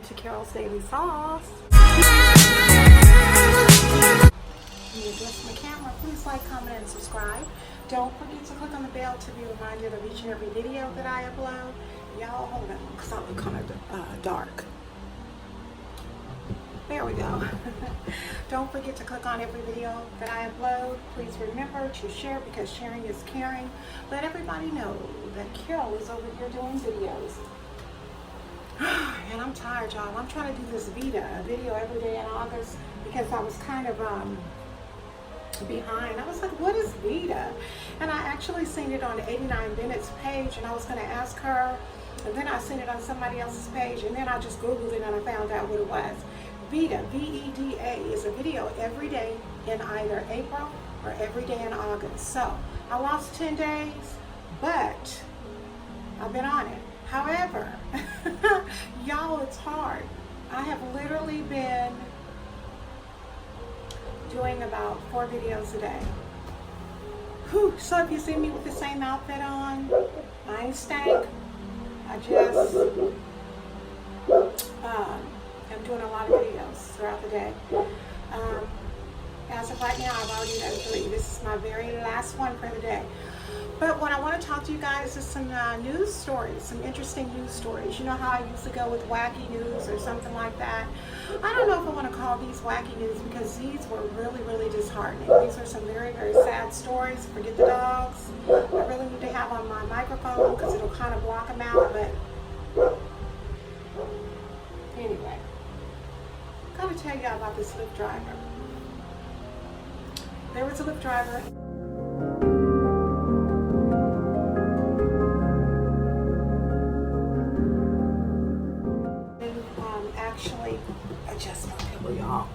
To Carol's Daily Sauce. You adjust my camera. Please like, comment, and subscribe. Don't forget to click on the bell to be reminded of each and every video that I upload. Y'all hold on, because I look kind of dark. There we go. Don't forget to click on every video that I upload. Please remember to share, because sharing is caring. Let everybody know that Carol is over here doing videos. And I'm tired, y'all. I'm trying to do this video every day in August because I was kind of behind. I was like, what is Vita? And I actually seen it on the 89 Minutes page, and I was going to ask her, and then I seen it on somebody else's page, and then I just Googled it and I found out what it was. Vita, V-E-D-A, is a video every day in either April or every day in August. So I lost 10 days, but I've been on it. However, y'all, it's hard. I have literally been doing about 4 videos a day. Whew. So if you see me with the same outfit on, I ain't stank. I just am doing a lot of videos throughout the day. As of right now, I've already done 3. This is my very last one for the day. But what I want to talk to you guys is some news stories, some interesting news stories. You know how I used to go with wacky news or something like that? I don't know if I want to call these wacky news, because these were really, really disheartening. These are some very, very sad stories. Forget the dogs. I really need to have on my microphone because it'll kind of block them out. But anyway, I've got to tell you about this Lyft driver. There was a Lyft driver. Actually adjust my pillow, y'all.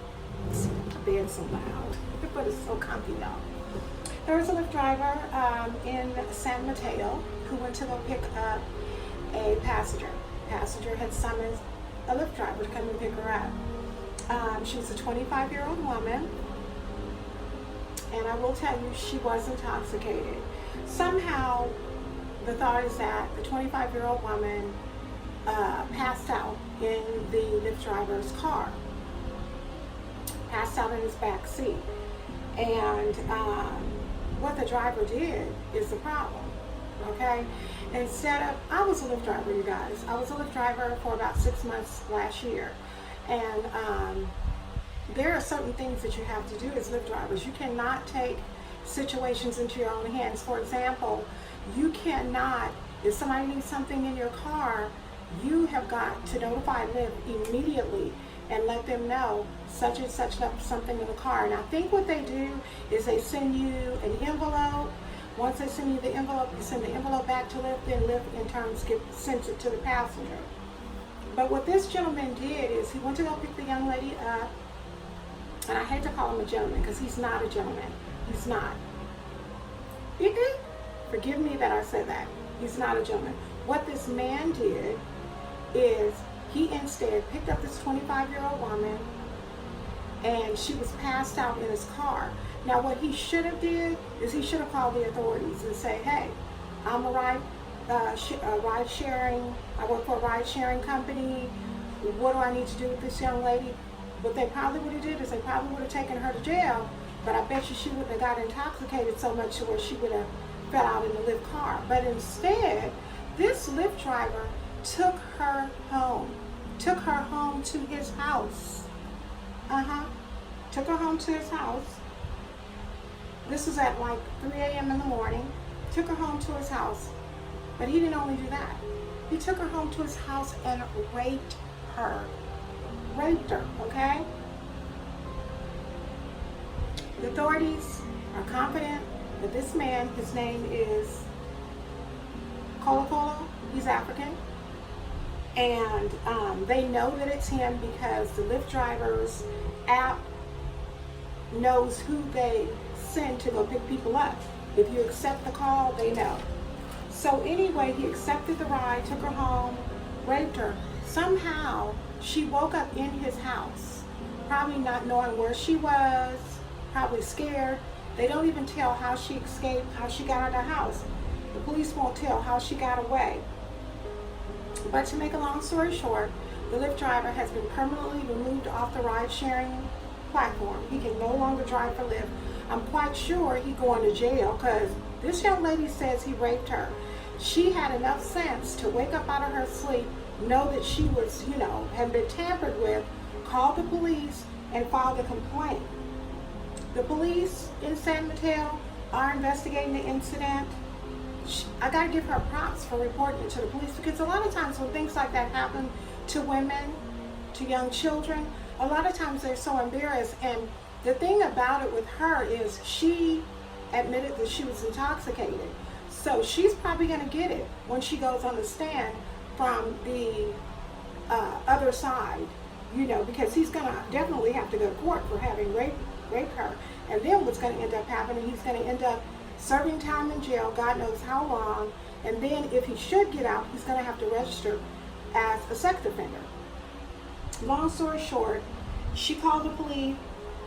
The bed's so loud, but it's so comfy, y'all. There was a Lyft driver in San Mateo who went to go pick up a passenger. Passenger had summoned a Lyft driver to come and pick her up. She was a 25-year-old woman, and I will tell you, she was intoxicated. Somehow, the thought is that the 25-year-old woman passed out in the Lyft driver's car, passed out in his back seat. And what the driver did is the problem, okay? Instead of, I was a Lyft driver, you guys. I was a Lyft driver for about 6 months last year. And there are certain things that you have to do as Lyft drivers. You cannot take situations into your own hands. For example, you cannot, if somebody needs something in your car, you have got to notify Lyft immediately and let them know such and such left something in the car. And I think what they do is they send you an envelope. Once they send you the envelope, you send the envelope back to Lyft, then Lyft in turn sends it to the passenger. But what this gentleman did is he went to go pick the young lady up, and I hate to call him a gentleman because he's not a gentleman. He's not. Forgive me that I said that. He's not a gentleman. What this man did is he instead picked up this 25-year-old woman, and she was passed out in his car. Now what he should have did is he should have called the authorities and say, hey, I'm a ride sharing, I work for a ride sharing company. What do I need to do with this young lady? What they probably would have did is they probably would have taken her to jail, but I bet you she wouldn't have got intoxicated so much to where she would have fell out in the Lyft car. But instead, this Lyft driver took her home to his house. Took her home to his house. This was at like 3 a.m. in the morning. Took her home to his house. But he didn't only do that. He took her home to his house and raped her. Raped her, okay? The authorities are confident that this man, his name is Colo, he's African. And they know that it's him because the Lyft driver's app knows who they send to go pick people up. If you accept the call, they know. So anyway, he accepted the ride, took her home, raped her. Somehow, she woke up in his house, probably not knowing where she was, probably scared. They don't even tell how she escaped, how she got out of the house. The police won't tell how she got away. But to make a long story short, The Lyft driver has been permanently removed off the ride-sharing platform. He can no longer drive for Lyft. I'm quite sure he's going to jail because this young lady says he raped her. She had enough sense to wake up out of her sleep, know that she was, had been tampered with, call the police, and file a complaint. The police in San Mateo are investigating the incident. I gotta give her props for reporting it to the police, because a lot of times when things like that happen to women, to young children, a lot of times they're so embarrassed. And the thing about it with her is she admitted that she was intoxicated. So she's probably gonna get it when she goes on the stand from the other side, because he's gonna definitely have to go to court for having raped her. And then what's gonna end up happening, he's gonna end up serving time in jail, God knows how long, and then if he should get out, he's going to have to register as a sex offender. Long story short, she called the police.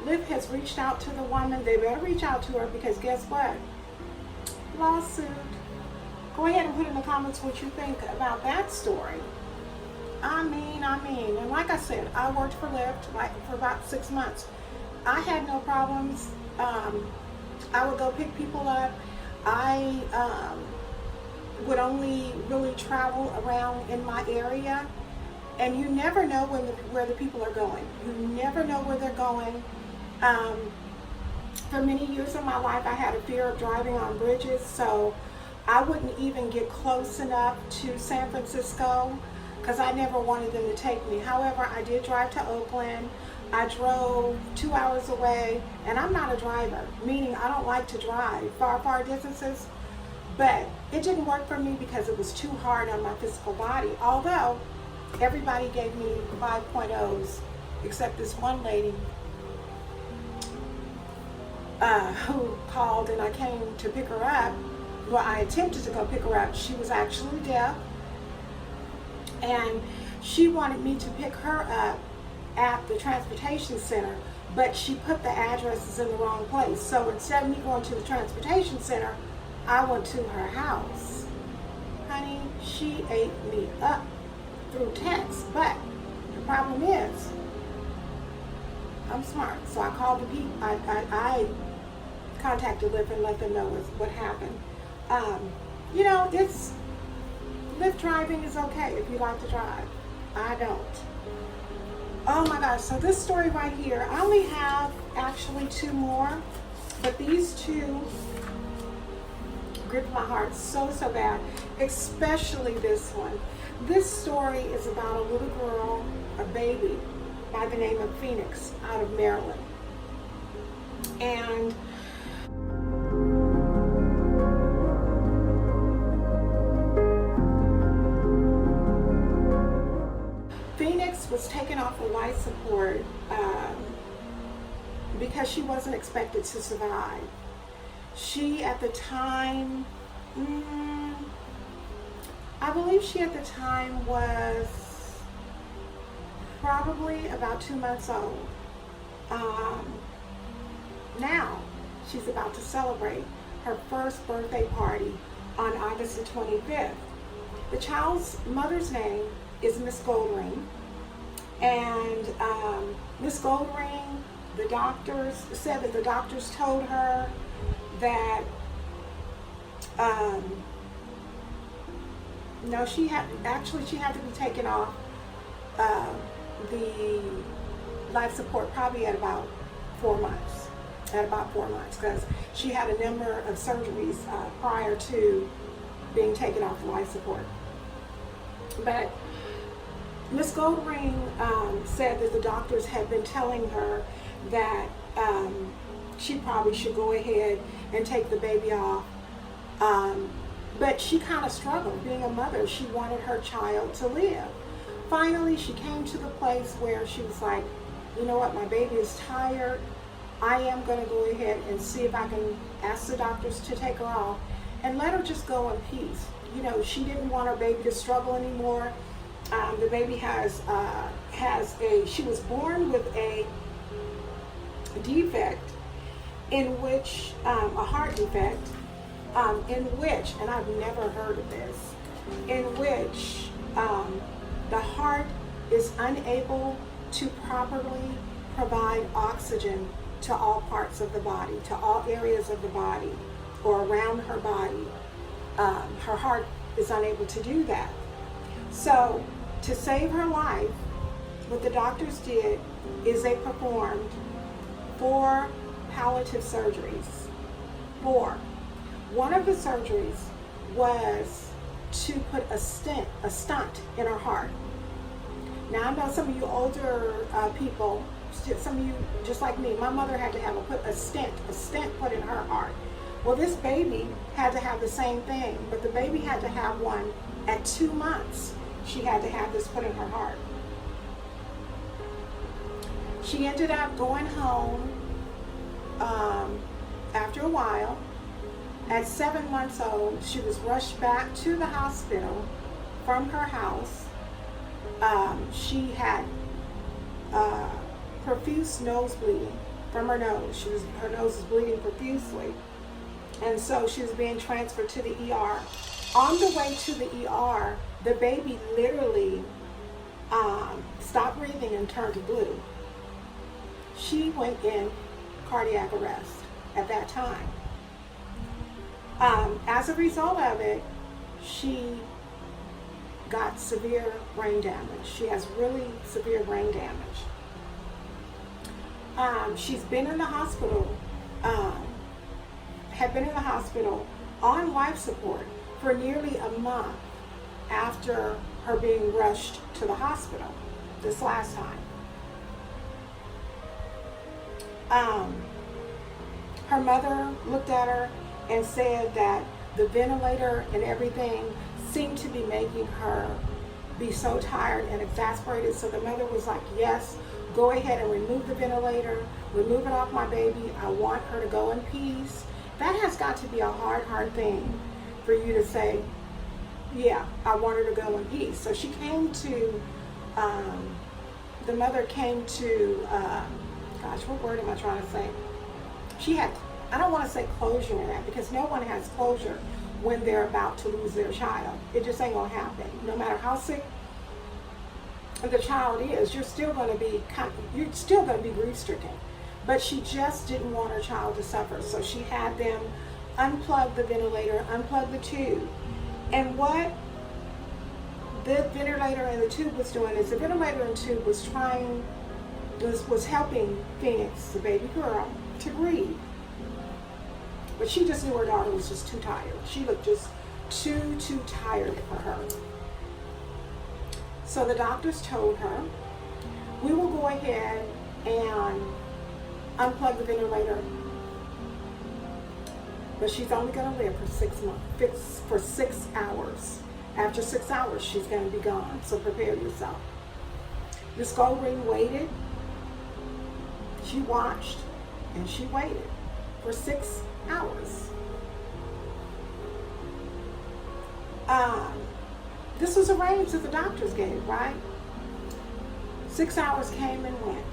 Lyft has reached out to the woman. They better reach out to her, because guess what? Lawsuit. Go ahead and put in the comments what you think about that story. I mean, and like I said, I worked for Lyft for about 6 months. I had no problems. I would go pick people up. I would only really travel around in my area, and you never know where the people are going. You never know where they're going. For many years of my life, I had a fear of driving on bridges, so I wouldn't even get close enough to San Francisco because I never wanted them to take me. However, I did drive to Oakland. I drove 2 hours away, and I'm not a driver, meaning I don't like to drive far distances, but it didn't work for me because it was too hard on my physical body. Although everybody gave me 5.0s except this one lady who called, and I came to pick her up. Well, I attempted to go pick her up. She was actually deaf, and she wanted me to pick her up at the transportation center, but she put the addresses in the wrong place. So instead of me going to the transportation center, I went to her house. Honey, she ate me up through text, but the problem is, I'm smart. So I called the people, I contacted Lyft and let them know what happened. It's, Lyft driving is okay if you like to drive. I don't. Oh my gosh, so this story right here, I only have actually 2 more, but these 2 gripped my heart so bad, especially this one. This story is about a little girl, a baby, by the name of Phoenix out of Maryland. And Phoenix was taken off of life support because she wasn't expected to survive. She at the time, I believe she at the time was probably about 2 months old. Now she's about to celebrate her first birthday party on August the 25th. The child's mother's name is Miss Goldring, and Miss Goldring, the doctors said that the doctors told her that no, she had to be taken off the life support probably at about 4 months. Because she had a number of surgeries prior to being taken off the life support. But Miss Goldring said that the doctors had been telling her that she probably should go ahead and take the baby off. But she kind of struggled. Being a mother, she wanted her child to live. Finally, she came to the place where she was like, you know what, my baby is tired. I am going to go ahead and see if I can ask the doctors to take her off and let her just go in peace. She didn't want her baby to struggle anymore. The baby she was born with a defect in which, a heart defect, in which, and I've never heard of this, in which the heart is unable to properly provide oxygen to all parts of the body, to all areas of the body or around her body. Her heart is unable to do that. So to save her life, what the doctors did is they performed 4 palliative surgeries. 4. One of the surgeries was to put a stunt in her heart. Now I know some of you older people, some of you just like me, my mother had to have a stent put in her heart. Well, this baby had to have the same thing, but the baby had to have one at 2 months. She had to have this put in her heart. She ended up going home after a while. At 7 months old, she was rushed back to the hospital from her house. She had profuse nose bleeding from her nose. Her nose was bleeding profusely. And so she was being transferred to the ER. On the way to the ER, the baby literally stopped breathing and turned blue. She went in cardiac arrest at that time. As a result of it, she got severe brain damage. She has really severe brain damage. She's been in the hospital, had been in the hospital on life support for nearly a month after her being rushed to the hospital this last time. Her mother looked at her and said that the ventilator and everything seemed to be making her be so tired and exasperated. So the mother was like, yes, go ahead and remove the ventilator, remove it off my baby. I want her to go in peace. That has got to be a hard thing for you to say, yeah, I want her to go in peace. So she came to, the mother came to, gosh, what word am I trying to say? She had, I don't want to say closure in that, because no one has closure when they're about to lose their child. It just ain't gonna happen. No matter how sick the child is, you're still gonna be grief stricken. But she just didn't want her child to suffer, so she had them unplug the ventilator, unplug the tube. And what the ventilator and the tube was doing is the ventilator and tube was helping Phoenix, the baby girl, to breathe. But she just knew her daughter was just too tired. She looked just too tired for her. So the doctors told her, we will go ahead and unplug the ventilator, but she's only going to live for 6 hours. After 6 hours, she's going to be gone, so prepare yourself. Miss Goldring waited. She watched, and she waited for 6 hours. This was a range that the doctors gave, right? 6 hours came and went,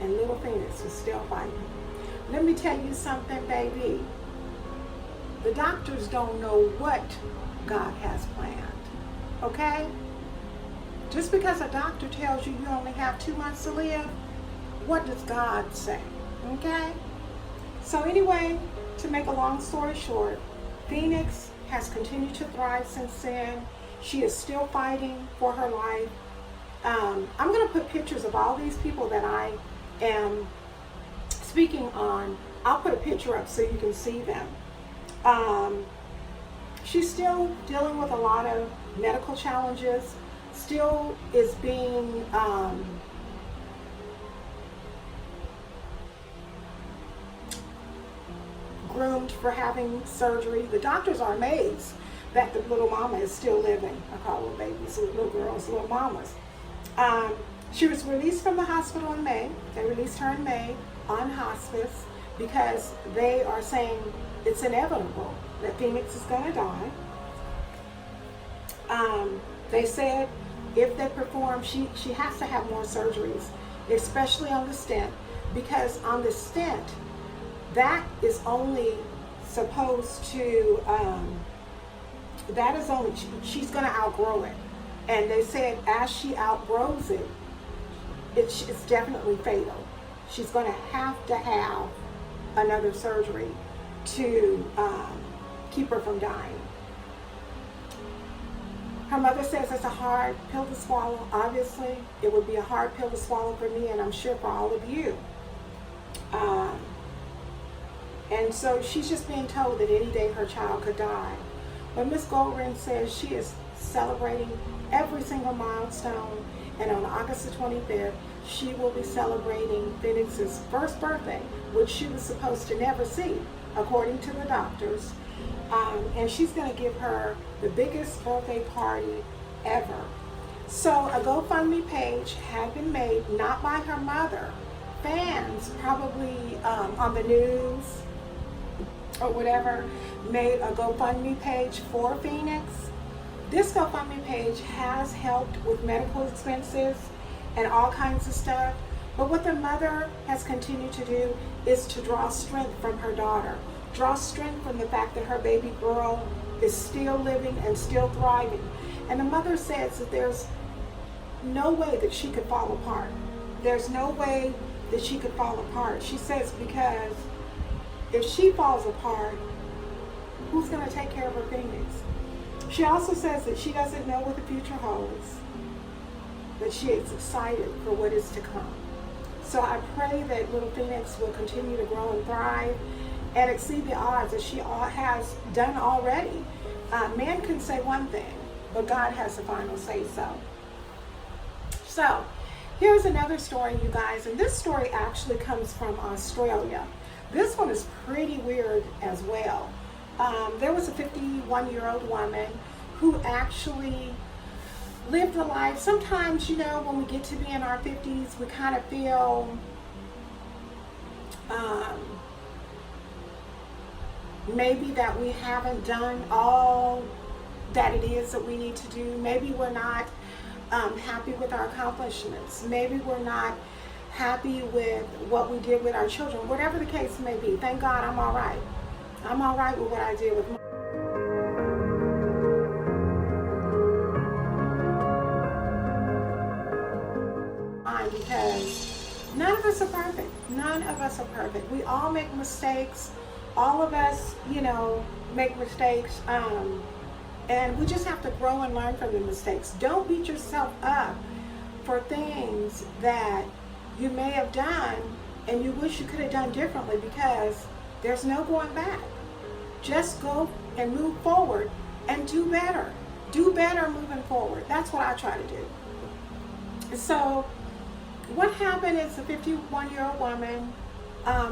and little Phoenix was still fighting. Let me tell you something, baby. The doctors don't know what God has planned, okay? Just because a doctor tells you you only have 2 months to live, what does God say, okay? So anyway, to make a long story short, Phoenix has continued to thrive since then. She is still fighting for her life. I'm going to put pictures of all these people that I am speaking on. I'll put a picture up so you can see them. She's still dealing with a lot of medical challenges, still is being groomed for having surgery. The doctors are amazed that the little mama is still living. I call her babies, little girls, little mamas. She was released from the hospital in May. They released her in May on hospice because they are saying it's inevitable that Phoenix is going to die. They said if they perform, she has to have more surgeries, especially on the stent, because on the stent, that is only supposed to, she's going to outgrow it. And they said as she outgrows it, it's definitely fatal. She's going to have another surgery to keep her from dying. Her mother says it's a hard pill to swallow. Obviously, it would be a hard pill to swallow for me, and I'm sure for all of you. And so she's just being told that any day her child could die. But Miss Goldring says she is celebrating every single milestone, and on August the 25th, she will be celebrating Phoenix's first birthday, which she was supposed to never see, according to the doctors. And she's going to give her the biggest birthday party ever. So a GoFundMe page had been made, not by her mother. Fans probably on the news or whatever made a GoFundMe page for Phoenix. This GoFundMe page has helped with medical expenses and all kinds of stuff. But what the mother has continued to do is to draw strength from her daughter. Draw strength from the fact that her baby girl is still living and still thriving. And the mother says that there's no way that she could fall apart. There's no way that she could fall apart. She says because if she falls apart, who's going to take care of her Phoenix? She also says that she doesn't know what the future holds, but she is excited for what is to come. So I pray that little Phoenix will continue to grow and thrive and exceed the odds as she has done already. Man can say one thing, but God has the final say so. So here's another story, you guys, and this story actually comes from Australia. This one is pretty weird as well. There was a 51-year-old woman who actually lived a life. Sometimes, you know, when we get to be in our 50s, we kind of feel maybe that we haven't done all that it is that we need to do. Maybe we're not happy with our accomplishments. Maybe we're not happy with what we did with our children. Whatever the case may be, thank God I'm all right. I'm all right with what I did with mine, because none of us are perfect. None of us are perfect. We all make mistakes. All of us, you know, make mistakes. And we just have to grow and learn from the mistakes. Don't beat yourself up for things that you may have done and you wish you could have done differently, because there's no going back. Just go and move forward and do better. Do better moving forward. That's what I try to do. So what happened is the 51-year-old woman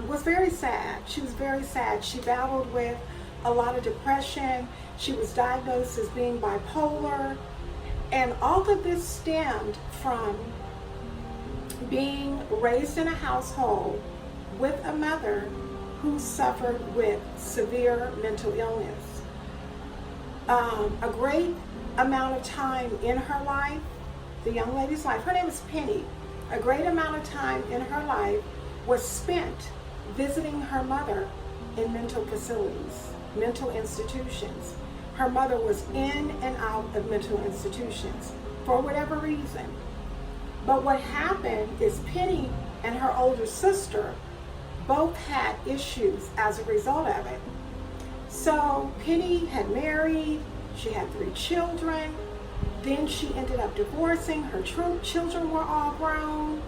was very sad. She was very sad. She battled with a lot of depression. She was diagnosed as being bipolar. And all of this stemmed from being raised in a household with a mother who suffered with severe mental illness. A great amount of time in her life, the young lady's life, her name is Penny, a great amount of time in her life was spent visiting her mother in mental facilities, mental institutions. Her mother was in and out of mental institutions for whatever reason. But what happened is Penny and her older sister both had issues as a result of it. So Penny had married, she had 3 children, then she ended up divorcing, her children were all grown,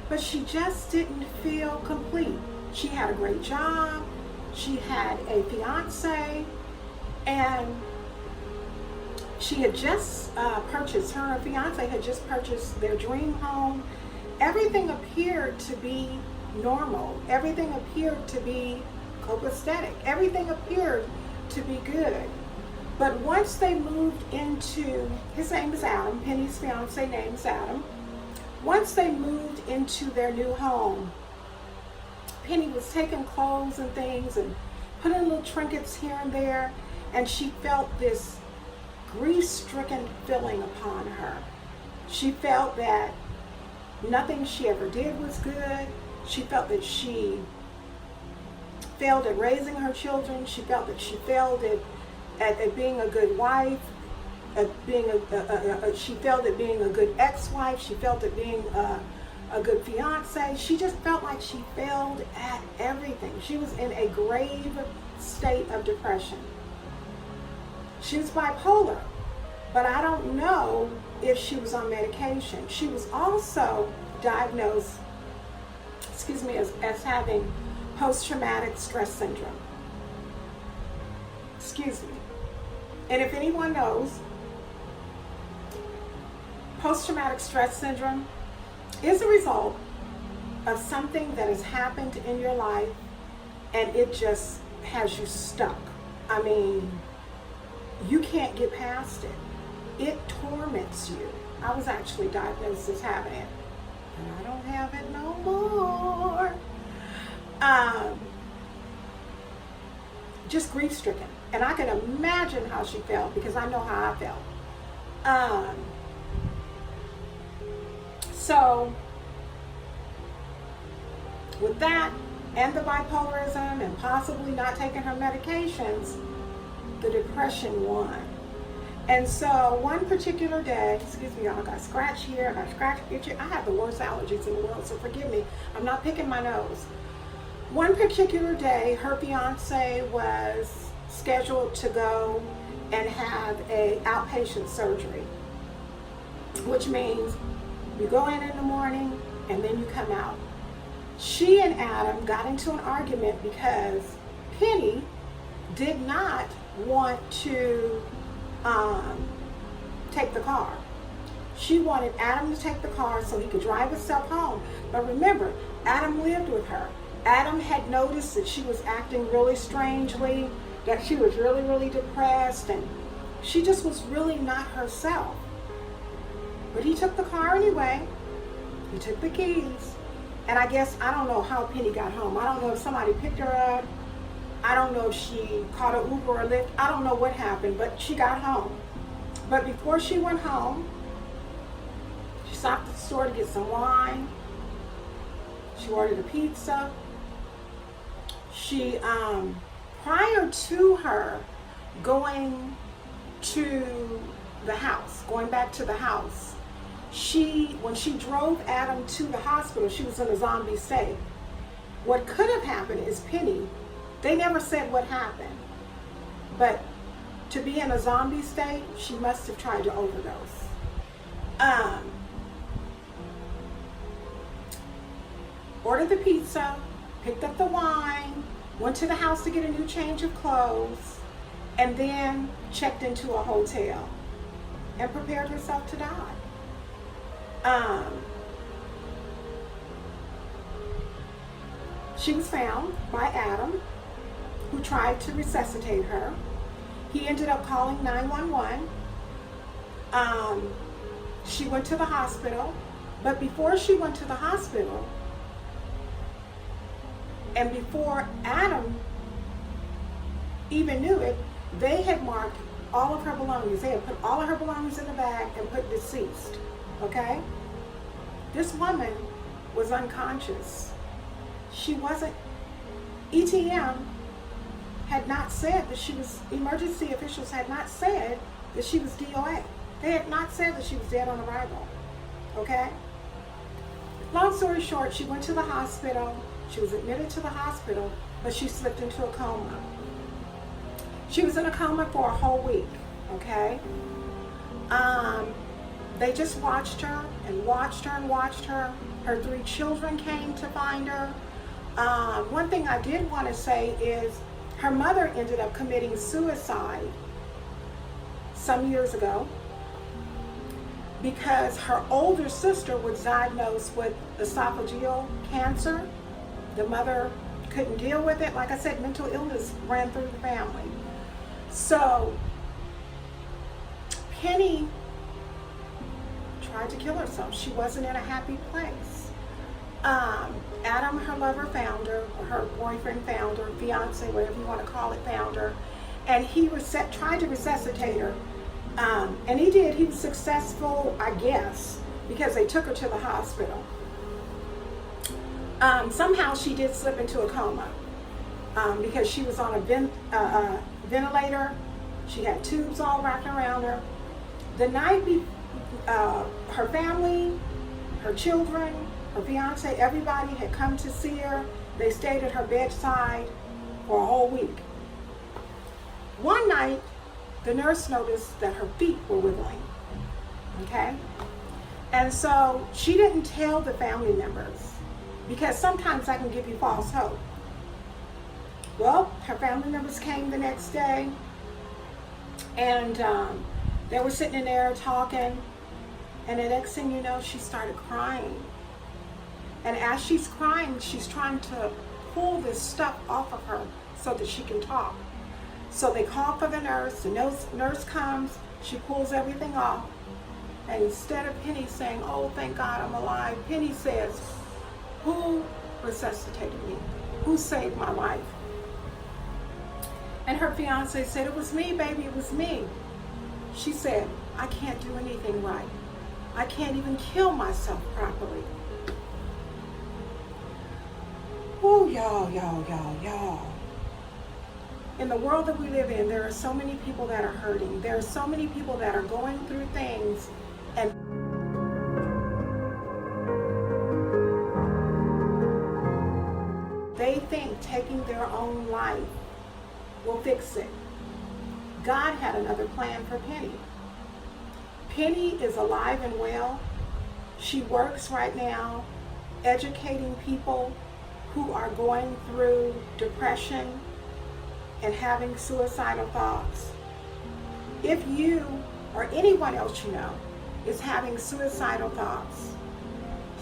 but she just didn't feel complete. She had a great job, she had a fiance, and she had just purchased, her and her fiance had just purchased their dream home. Everything appeared to be normal. Everything appeared to be copacetic. Everything appeared to be good. But once they moved into, his name is Adam, Penny's fiance name is Adam. Once they moved into their new home, Penny was taking clothes and things and putting little trinkets here and there, and she felt this grief-stricken feeling upon her. She felt that nothing she ever did was good. She felt that she failed at raising her children. She felt that she failed at being a good wife. she failed at being a good ex-wife. She failed at being a good fiance. She just felt like she failed at everything. She was in a grave state of depression. She was bipolar, but I don't know if she was on medication. She was also diagnosed, as having post-traumatic stress syndrome. And if anyone knows, post-traumatic stress syndrome is a result of something that has happened in your life and it just has you stuck. I mean, you can't get past it. It torments you. I was actually diagnosed as having it, and I don't have it no more. Just grief-stricken. And I can imagine how she felt because I know how I felt. So with that and the bipolarism and possibly not taking her medications, the depression won. And so one particular day, excuse me, y'all, I got scratch here, I got scratch itchy. I have the worst allergies in the world, so forgive me. I'm not picking my nose. One particular day, her fiance was scheduled to go and have a outpatient surgery, which means you go in the morning and then you come out. She and Adam got into an argument because Penny did not want to take the car. She wanted Adam to take the car so he could drive himself home. But remember, Adam lived with her. Adam had noticed that she was acting really strangely, that she was really, really depressed, and she just was really not herself. But he took the car anyway. He took the keys. And I guess, I don't know how Penny got home. I don't know if somebody picked her up. I don't know if she caught an Uber or Lyft. I don't know what happened, but she got home. But before she went home, she stopped at the store to get some wine. She ordered a pizza. She, prior to her going to the house, going back to the house, when she drove Adam to the hospital, she was in a zombie state. What could have happened is Penny, they never said what happened, but to be in a zombie state, she must have tried to overdose. Ordered the pizza, picked up the wine, went to the house to get a new change of clothes, and then checked into a hotel and prepared herself to die. She was found by Adam, who tried to resuscitate her. He ended up calling 911. She went to the hospital, but before she went to the hospital, and before Adam even knew it, they had marked all of her belongings. They had put all of her belongings in a bag and put deceased, okay? This woman was unconscious. She wasn't, ETM had not said that she was, emergency officials had not said that she was DOA. They had not said that she was dead on arrival, okay? Long story short, she went to the hospital. She was admitted to the hospital, but she slipped into a coma. She was in a coma for a whole week, okay? They just watched her and watched her and watched her. Her 3 children came to find her. One thing I did want to say is her mother ended up committing suicide some years ago because her older sister was diagnosed with esophageal cancer. The mother couldn't deal with it. Like I said, mental illness ran through the family. So Penny tried to kill herself. She wasn't in a happy place. Adam, her lover, found her, or her boyfriend found her, fiance, whatever you want to call it, found her, and he tried to resuscitate her. And he did. He was successful, I guess, because they took her to the hospital. Somehow she did slip into a coma because she was on a ventilator. She had tubes all wrapped around her. The night her family, her children, her fiance, everybody had come to see her. They stayed at her bedside for a whole week. One night, the nurse noticed that her feet were wiggling, okay? And so she didn't tell the family members, because sometimes that can give you false hope. Well, her family members came the next day, and they were sitting in there talking, and the next thing you know, she started crying. And as she's crying, she's trying to pull this stuff off of her so that she can talk. So they call for the nurse nurse comes, she pulls everything off, and instead of Penny saying, "Oh, thank God I'm alive," Penny says, "Who resuscitated me? Who saved my life?" And her fiance said, "It was me, baby, it was me." She said, "I can't do anything right. I can't even kill myself properly." Oh, y'all. In the world that we live in, there are so many people that are hurting. There are so many people that are going through things, and they think taking their own life will fix it. God had another plan for Penny. Penny is alive and well. She works right now educating people who are going through depression and having suicidal thoughts. If you or anyone else you know is having suicidal thoughts,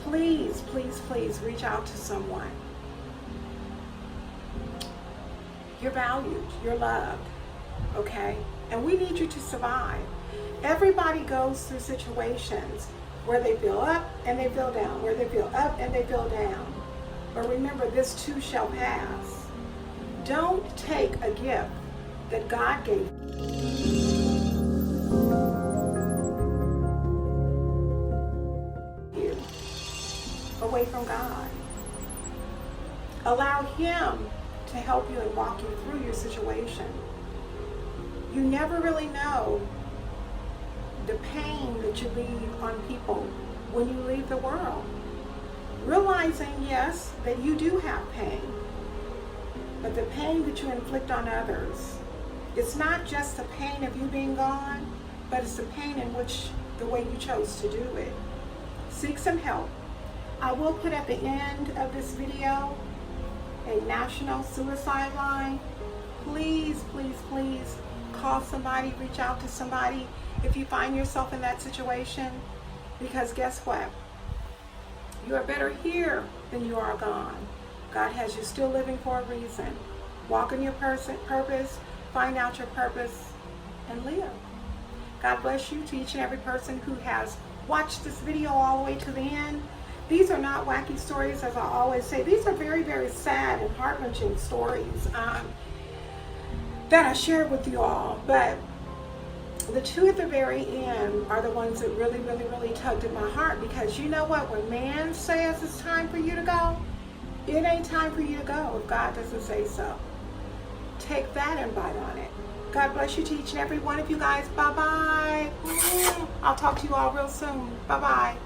please, please, please reach out to someone. You're valued, you're loved, okay? And we need you to survive. Everybody goes through situations where they feel up and they feel down, where they feel up and they feel down. But remember, this too shall pass. Don't take a gift that God gave you away from God. Allow Him to help you and walk you through your situation. You never really know the pain that you leave on people when you leave the world. Realizing, yes, that you do have pain, but the pain that you inflict on others, it's not just the pain of you being gone, but it's the pain in which the way you chose to do it. Seek some help. I will put at the end of this video a national suicide line. Please, please, please call somebody, reach out to somebody if you find yourself in that situation, because guess what? You are better here than you are gone. God has you still living for a reason. Walk in your purpose, find out your purpose, and live. God bless you to each and every person who has watched this video all the way to the end. These are not wacky stories, as I always say. These are very, very sad and heart-wrenching stories that I shared with you all. But the two at the very end are the ones that really, really, really tugged at my heart, because you know what? When man says it's time for you to go, it ain't time for you to go if God doesn't say so. Take that and bite on it. God bless you to each and every one of you guys. Bye-bye. I'll talk to you all real soon. Bye-bye.